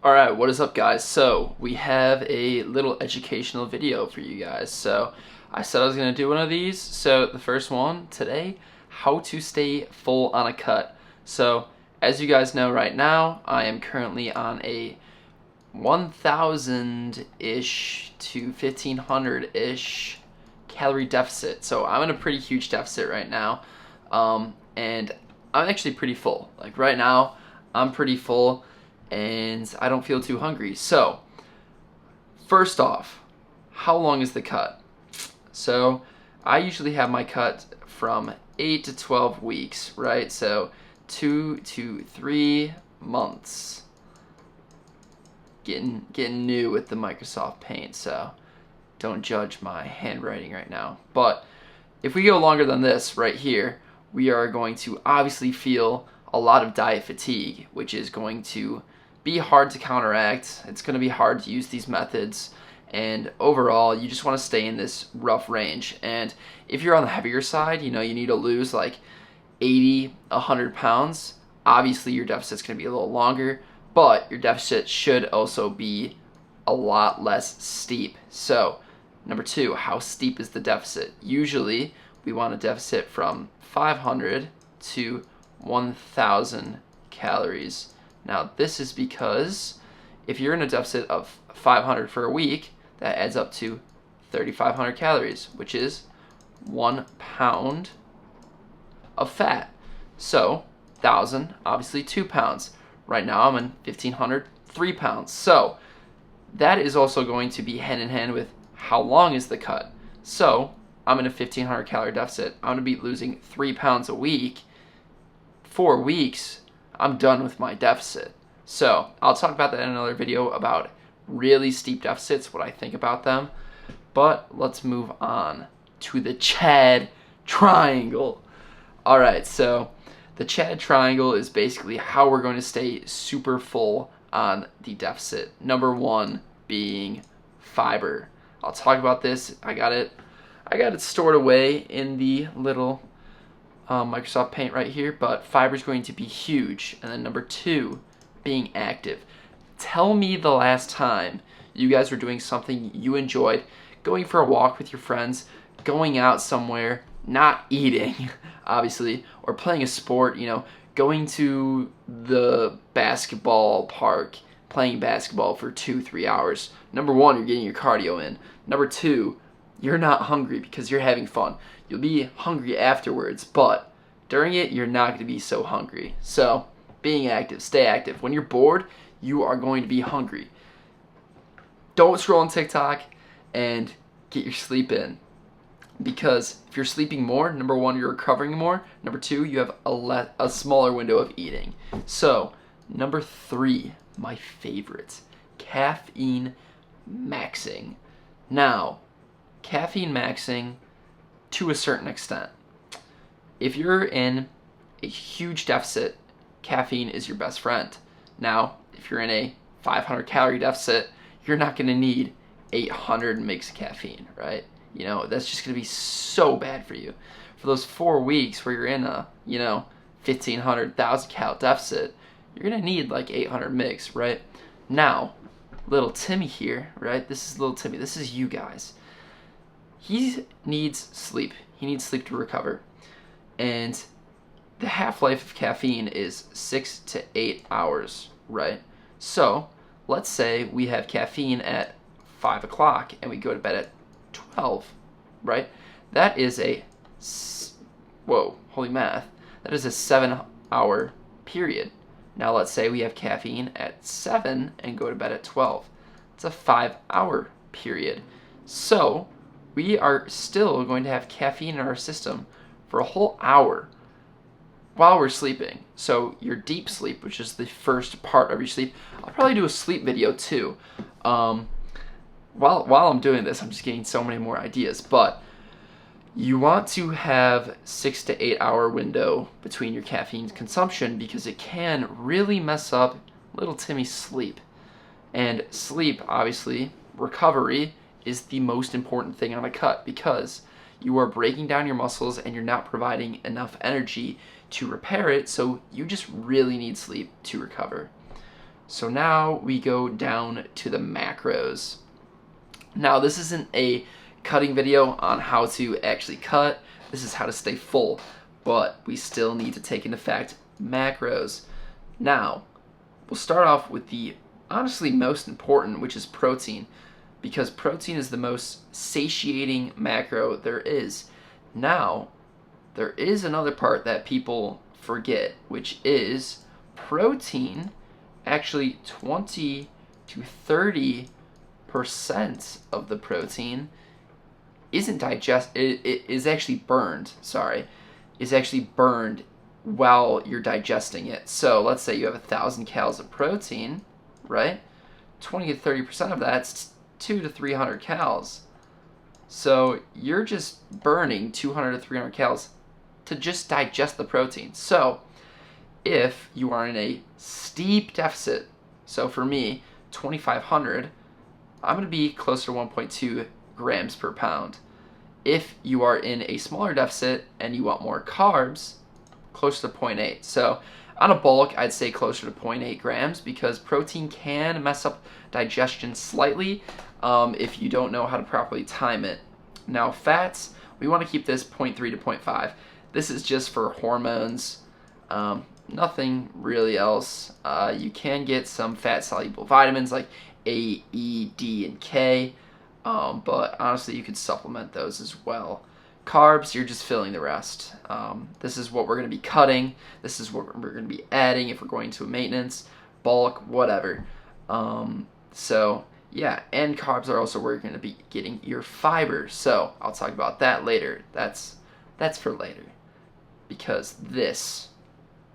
Alright, what is up guys? So, we have a little educational video for you guys. So, I said I was going to do one of these. So, the first one today, how to stay full on a cut. So, as you guys know right now, I am currently on a 1,000-ish to 1,500-ish calorie deficit. So, I'm in a pretty huge deficit right now. And I'm actually pretty full. Like right now, I'm pretty full and I don't feel too hungry. So, first off, how long is the cut? So, I usually have my cut from 8 to 12 weeks, right? So, 2 to 3 months. Getting new with the Microsoft Paint, so don't judge my handwriting right now. But if we go longer than this right here, we are going to obviously feel a lot of diet fatigue, which is going to be hard to counteract. It's going to be hard to use these methods, and overall you just want to stay in this rough range. And if you're on the heavier side, you need to lose like 80, 100 pounds, obviously your deficit's going to be a little longer, but your deficit should also be a lot less steep. So number two, how steep is the deficit? Usually we want a deficit from 500 to 1,000 calories. Now this is because if you're in a deficit of 500 for a week, that adds up to 3,500 calories, which is 1 pound of fat. So 1,000, obviously 2 pounds. Right now I'm in 1,500, 3 pounds. So that is also going to be hand in hand with how long is the cut. So I'm in a 1,500 calorie deficit. I'm going to be losing 3 pounds a week. 4 weeks, I'm done with my deficit. So I'll talk about that in another video about really steep deficits, what I think about them. But let's move on to the Chad Triangle. Alright, so the Chad Triangle is basically how we're going to stay super full on the deficit. Number one being fiber. I'll talk about this. I got it stored away in the little Microsoft Paint right here, but fiber is going to be huge. And then number two, being active. Tell me the last time you guys were doing something you enjoyed, going for a walk with your friends, going out somewhere, not eating, obviously, or playing a sport, going to the basketball park, playing basketball for 2-3 hours. Number one, you're getting your cardio in. Number two, you're not hungry because you're having fun. You'll be hungry afterwards, but during it, you're not going to be so hungry. So, being active, stay active. When you're bored, you are going to be hungry. Don't scroll on TikTok and get your sleep in. Because if you're sleeping more, number one, you're recovering more. Number two, you have a smaller window of eating. So, number three, my favorite, caffeine maxing. Now, caffeine maxing to a certain extent. If you're in a huge deficit, caffeine is your best friend. Now, if you're in a 500 calorie deficit, you're not going to need 800 mg of caffeine, right? That's just going to be so bad for you. For those 4 weeks where you're in a, 1,500, 1,000 cal deficit, you're going to need like 800 mg, right? Now, little Timmy here, right? This is little Timmy. This is you guys. He needs sleep. He needs sleep to recover. And the half-life of caffeine is 6 to 8 hours, right? So, let's say we have caffeine at 5 o'clock and we go to bed at 12, right? That is holy math. That is a 7-hour period. Now let's say we have caffeine at 7 and go to bed at 12. It's a 5-hour period. So, we are still going to have caffeine in our system for a whole hour while we're sleeping. So your deep sleep, which is the first part of your sleep, I'll probably do a sleep video too. While I'm doing this, I'm just getting so many more ideas, but you want to have 6 to 8 hour window between your caffeine consumption because it can really mess up little Timmy's sleep. And sleep, obviously, recovery is the most important thing on a cut because you are breaking down your muscles and you're not providing enough energy to repair it, so you just really need sleep to recover. So now we go down to the macros. Now this isn't a cutting video on how to actually cut. This is how to stay full, but we still need to take into fact macros. Now, we'll start off with the honestly most important, which is protein, because protein is the most satiating macro there is. Now, there is another part that people forget, which is protein actually 20 to 30% of the protein isn't it is actually burned, is actually burned while you're digesting it. So let's say you have 1,000 calories of protein, right? 20 to 30% of that's 200 to 300 calories. So you're just burning 200 to 300 calories to just digest the protein. So if you are in a steep deficit, so for me, 2,500, I'm going to be closer to 1.2 grams per pound. If you are in a smaller deficit and you want more carbs, closer to 0.8. So on a bulk, I'd say closer to 0.8 grams because protein can mess up digestion slightly if you don't know how to properly time it. Now fats, we want to keep this 0.3 to 0.5. This is just for hormones, nothing really else. You can get some fat-soluble vitamins like A, E, D, and K, but honestly you could supplement those as well. Carbs, you're just filling the rest. This is what we're going to be cutting. This is what we're going to be adding if we're going to a maintenance, bulk, whatever. So yeah, and carbs are also where you're going to be getting your fiber. So I'll talk about that later. That's for later, because this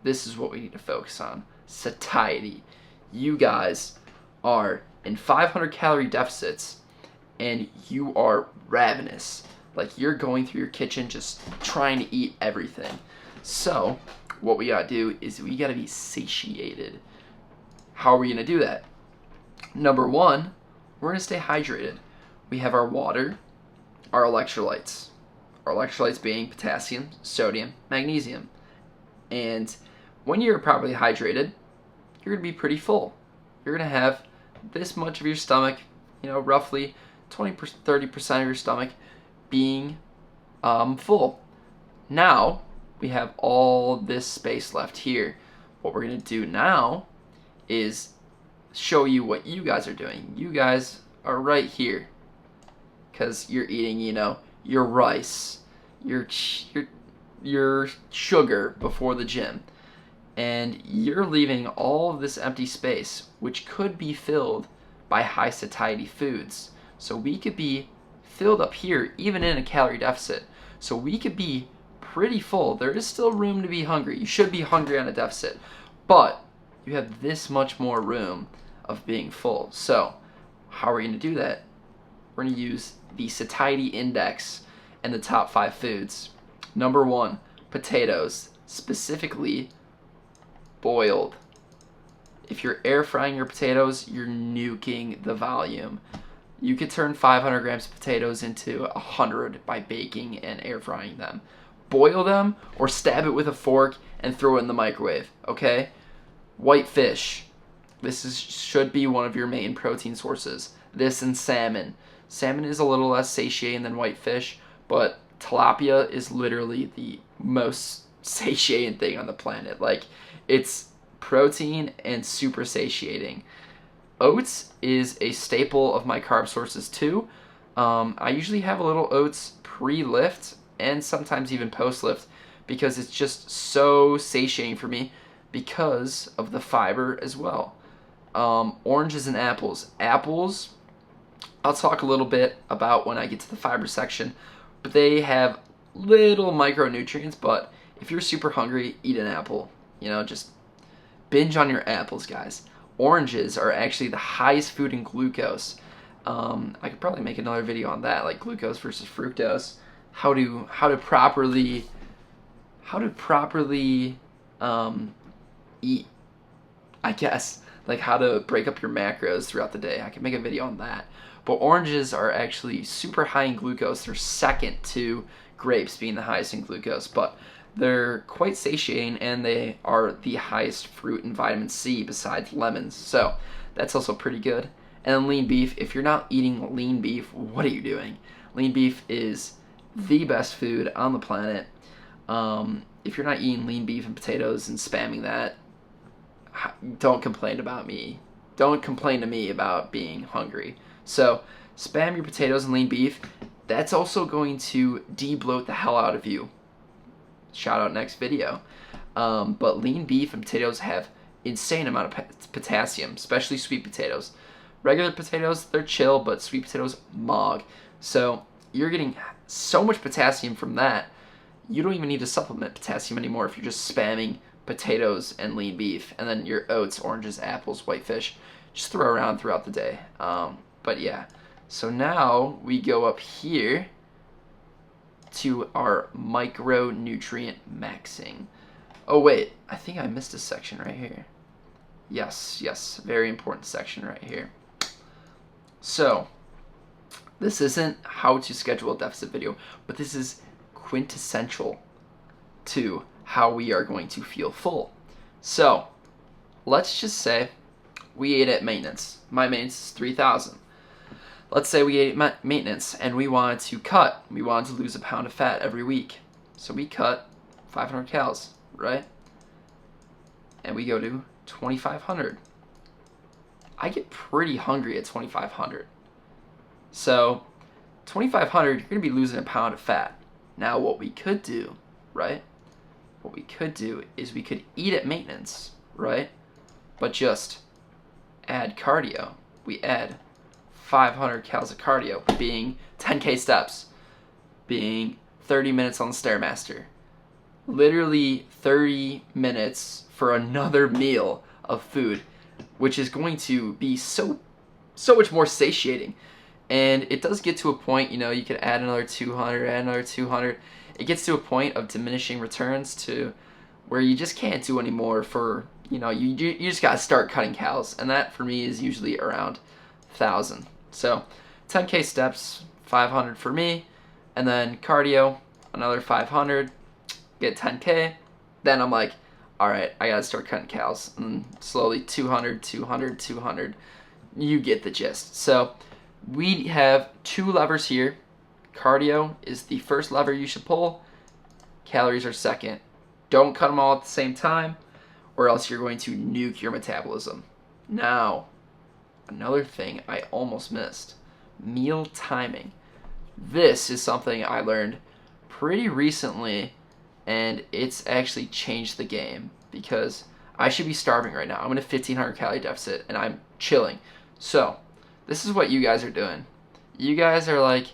is what we need to focus on. Satiety. You guys are in 500 calorie deficits and you are ravenous. Like you're going through your kitchen just trying to eat everything. So what we gotta do is we gotta be satiated. How are we gonna do that? Number one, we're gonna stay hydrated. We have our water, our electrolytes. Our electrolytes being potassium, sodium, magnesium. And when you're properly hydrated, you're gonna be pretty full. You're gonna have this much of your stomach, roughly 20-30% of your stomach being full. Now we have all this space left here. What we're gonna do now is show you what you guys are doing. You guys are right here because you're eating, your rice, your sugar before the gym, and you're leaving all of this empty space, which could be filled by high satiety foods. So we could be filled up here even in a calorie deficit. So we could be pretty full. There is still room to be hungry. You should be hungry on a deficit, but you have this much more room of being full. So how are we going to do that? We're going to use the satiety index and the top 5 foods. Number 1, potatoes, specifically boiled. If you're air frying your potatoes, you're nuking the volume. You could turn 500 grams of potatoes into 100 by baking and air frying them. Boil them or stab it with a fork and throw it in the microwave, okay? White fish. This should be one of your main protein sources. This and salmon. Salmon is a little less satiating than white fish, but tilapia is literally the most satiating thing on the planet. Like, it's protein and super satiating. Oats is a staple of my carb sources too. I usually have a little oats pre-lift and sometimes even post-lift because it's just so satiating for me because of the fiber as well. Oranges and apples. Apples, I'll talk a little bit about when I get to the fiber section, but they have little micronutrients, but if you're super hungry, eat an apple. Just binge on your apples, guys. Oranges are actually the highest food in glucose. I could probably make another video on that, like glucose versus fructose, how to properly eat, I guess, like how to break up your macros throughout the day. I can make a video on that. But oranges are actually super high in glucose. They're second to grapes being the highest in glucose. But They're quite satiating, and they are the highest fruit in vitamin C besides lemons. So that's also pretty good. And then lean beef. If you're not eating lean beef, what are you doing? Lean beef is the best food on the planet. If you're not eating lean beef and potatoes and spamming that, don't complain about me. Don't complain to me about being hungry. So spam your potatoes and lean beef. That's also going to de-bloat the hell out of you. Shout out next video. But lean beef and potatoes have insane amount of potassium, especially sweet potatoes. Regular potatoes, they're chill, but sweet potatoes, mog. So you're getting so much potassium from that, you don't even need to supplement potassium anymore if you're just spamming potatoes and lean beef, and then your oats, oranges, apples, white fish, just throw around throughout the day. But yeah, so now we go up here to our micronutrient maxing. Oh wait, I think I missed a section right here. Yes, very important section right here. So this isn't how to schedule a deficit video, but this is quintessential to how we are going to feel full. So let's just say we ate at maintenance. My maintenance is 3,000. Let's say we ate at maintenance and we wanted to cut. We wanted to lose a pound of fat every week. So we cut 500 calories, right? And we go to 2,500. I get pretty hungry at 2,500. So 2,500, you're going to be losing a pound of fat. Now what we could do, right? What we could do is we could eat at maintenance, right? But just add cardio. We add 500 calories of cardio, being 10K steps, being 30 minutes on the Stairmaster. Literally 30 minutes for another meal of food, which is going to be so much more satiating. And it does get to a point, you could add another 200, add another 200. It gets to a point of diminishing returns to where you just can't do anymore for, you just got to start cutting calories. And that for me is usually around 1,000. So 10K steps, 500 for me. And then cardio, another 500, get 10K. Then I'm like, all right, I got to start cutting calories. And slowly 200, 200, 200. You get the gist. So we have two levers here. Cardio is the first lever you should pull. Calories are second. Don't cut them all at the same time, or else you're going to nuke your metabolism. Now, another thing I almost missed. Meal timing. This is something I learned pretty recently, and it's actually changed the game, because I should be starving right now. I'm in a 1,500 calorie deficit, and I'm chilling. So this is what you guys are doing. You guys are like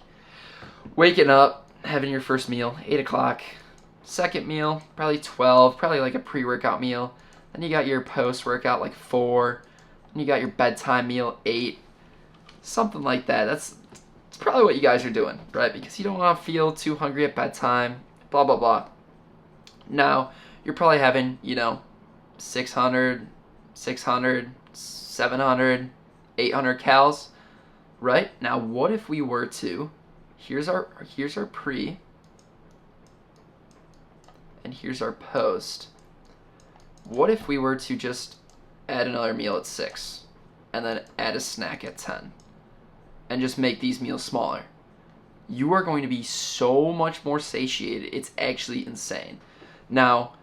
waking up, having your first meal, 8 o'clock. Second meal, probably 12, probably like a pre-workout meal. Then you got your post-workout, like 4. Then you got your bedtime meal, 8. Something like that. It's probably what you guys are doing, right? Because you don't want to feel too hungry at bedtime, blah, blah, blah. Now, you're probably having, 600, 700, 800 calories, right? Now, what if we were to, here's our pre, and here's our post. What if we were to just add another meal at 6, and then add a snack at 10, and just make these meals smaller? You are going to be so much more satiated. It's actually insane. Now,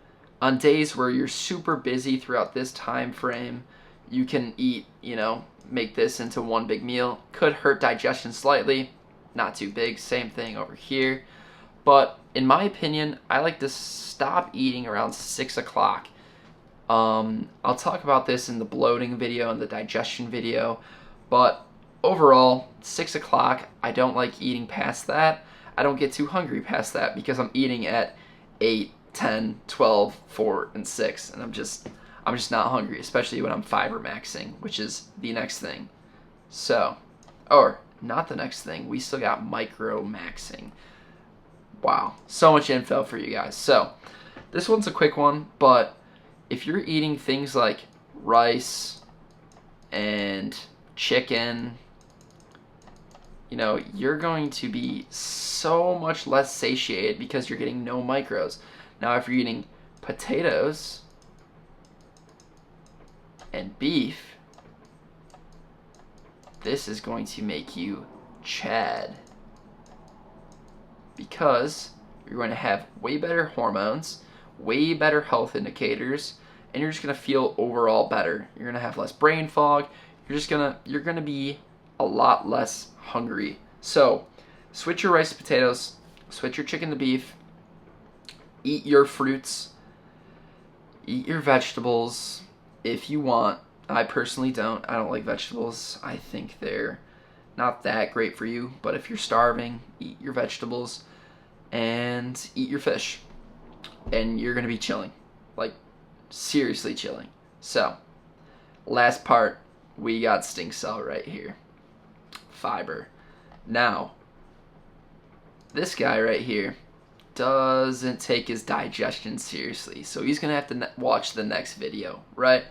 on days where you're super busy throughout this time frame, you can eat, make this into one big meal. Could hurt digestion slightly, not too big. Same thing over here. But in my opinion, I like to stop eating around 6 o'clock. I'll talk about this in the bloating video and the digestion video, but overall, 6 o'clock, I don't like eating past that. I don't get too hungry past that because I'm eating at 8, 10, 12, 4, and 6, and I'm just not hungry, especially when I'm fiber maxing, which is the next thing. So, or not the next thing, we still got micro maxing. Wow, so much info for you guys. So, this one's a quick one, but if you're eating things like rice and chicken, you're going to be so much less satiated because you're getting no micros. Now, if you're eating potatoes and beef, this is going to make you Chad, because you're going to have way better hormones, way better health indicators, and you're just going to feel overall better. You're going to have less brain fog. You're going to be a lot less hungry. So, switch your rice to potatoes, switch your chicken to beef, eat your fruits, eat your vegetables if you want. I personally don't. I don't like vegetables. I think they're not that great for you, but if you're starving, eat your vegetables and eat your fish, and you're going to be chilling. Like, seriously chilling. So, last part, we got stink cell right here. Fiber. Now, this guy right here doesn't take his digestion seriously, so he's going to have to watch the next video, right?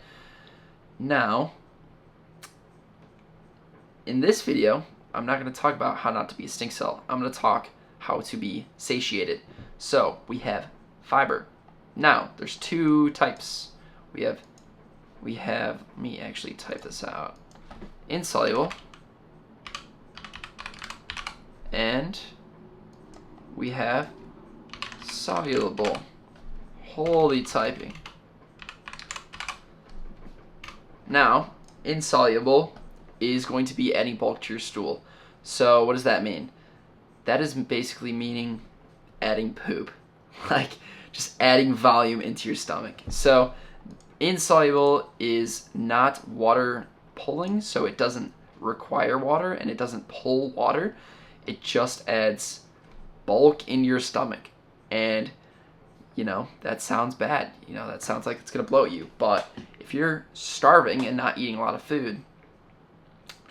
Now, in this video, I'm not going to talk about how not to be a stink cell. I'm going to talk how to be satiated. So, we have fiber. Now, there's two types. We have, let me actually type this out. Insoluble. And we have soluble. Holy typing. Now, insoluble is going to be adding bulk to your stool. So what does that mean? That is basically meaning adding poop. Like, just adding volume into your stomach. So insoluble is not water pulling, so it doesn't require water and it doesn't pull water. It just adds bulk in your stomach. And, you know, that sounds bad. You know, that sounds like it's going to bloat you. But if you're starving and not eating a lot of food,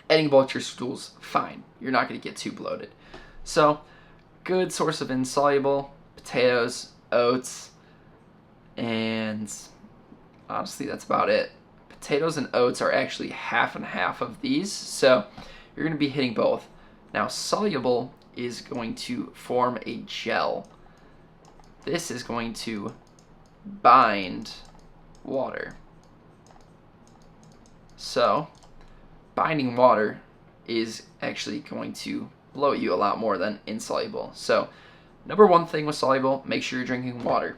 adding bulk to your stool's fine. You're not going to get too bloated. So, good source of insoluble, potatoes, oats, and honestly, that's about it. Potatoes and oats are actually half and half of these, so you're going to be hitting both. Now, soluble is going to form a gel. This is going to bind water. So, binding water is actually going to bloat you a lot more than insoluble. So, number one thing with soluble, make sure you're drinking water.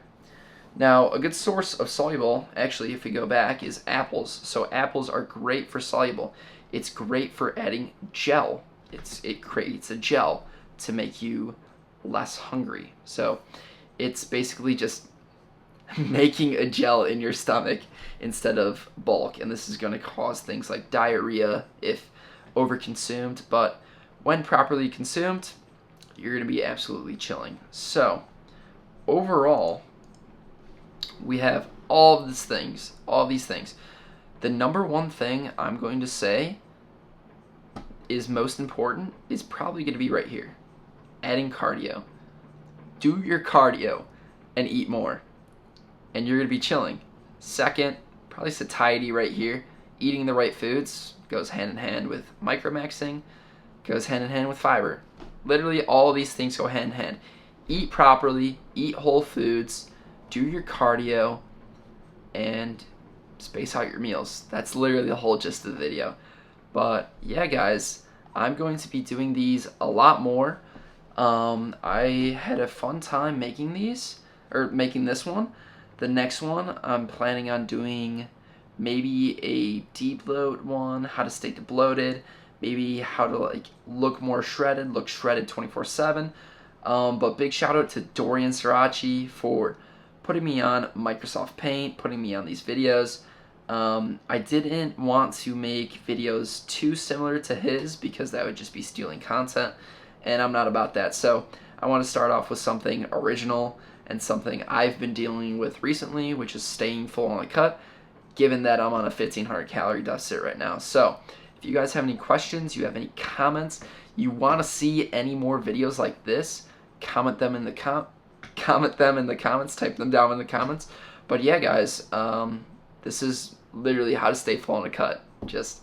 Now, a good source of soluble, actually, if we go back, is apples. So apples are great for soluble. It's great for adding gel. It creates a gel to make you less hungry. So it's basically just making a gel in your stomach instead of bulk. And this is going to cause things like diarrhea if overconsumed. But when properly consumed, you're going to be absolutely chilling. So overall, we have all of these things. The number one thing I'm going to say is most important is probably going to be right here. Adding cardio. Do your cardio and eat more. And you're going to be chilling. Second, probably satiety right here. Eating the right foods goes hand in hand with micromaxing, goes hand in hand with fiber. Literally all of these things go hand in hand. Eat properly, eat whole foods, do your cardio, and space out your meals. That's literally the whole gist of the video. But yeah, guys, I'm going to be doing these a lot more. I had a fun time making these, or making this one. The next one, I'm planning on doing maybe a debloat one, how to stay debloated, maybe how to look more shredded, look shredded 24/7. But big shout out to Dorian Sirachi for putting me on Microsoft Paint, putting me on these videos. I didn't want to make videos too similar to his because that would just be stealing content, and I'm not about that. So I want to start off with something original and something I've been dealing with recently, which is staying full on the cut, given that I'm on a 1,500 calorie deficit right now. So if you guys have any questions, you have any comments, you want to see any more videos like this, comment them in the comments, type them down in the comments. But yeah, guys, this is literally how to stay full on a cut. Just,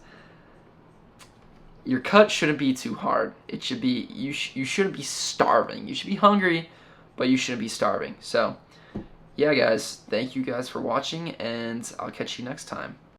your cut shouldn't be too hard. It should be, you shouldn't be starving. You should be hungry, but you shouldn't be starving. So yeah, guys, thank you guys for watching, and I'll catch you next time.